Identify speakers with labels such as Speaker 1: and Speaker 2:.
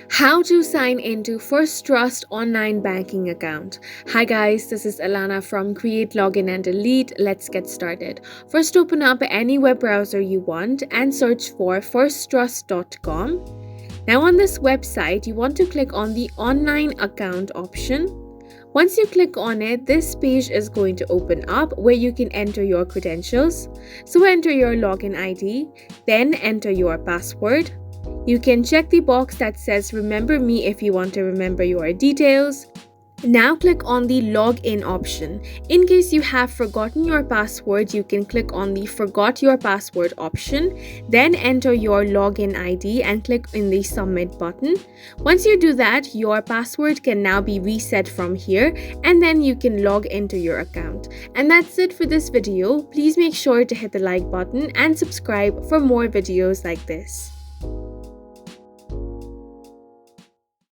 Speaker 1: How to sign into Fristrust online banking account. Hi guys, this is Alana from Create, Login and Delete. Let's get started. First, open up any web browser you want and search for fristrust.com. Now on this website, you want to click on the online account option. Once you click on it, this page is going to open up where you can enter your credentials. So enter your login ID, then enter your password. You can check the box that says remember me if you want to remember your details. Now click on the login option. In case you have forgotten your password, you can click on the forgot your password option. Then enter your login ID and click in the submit button. Once you do that, your password can now be reset from here and then you can log into your account. And that's it for this video. Please make sure to hit the like button and subscribe for more videos like this.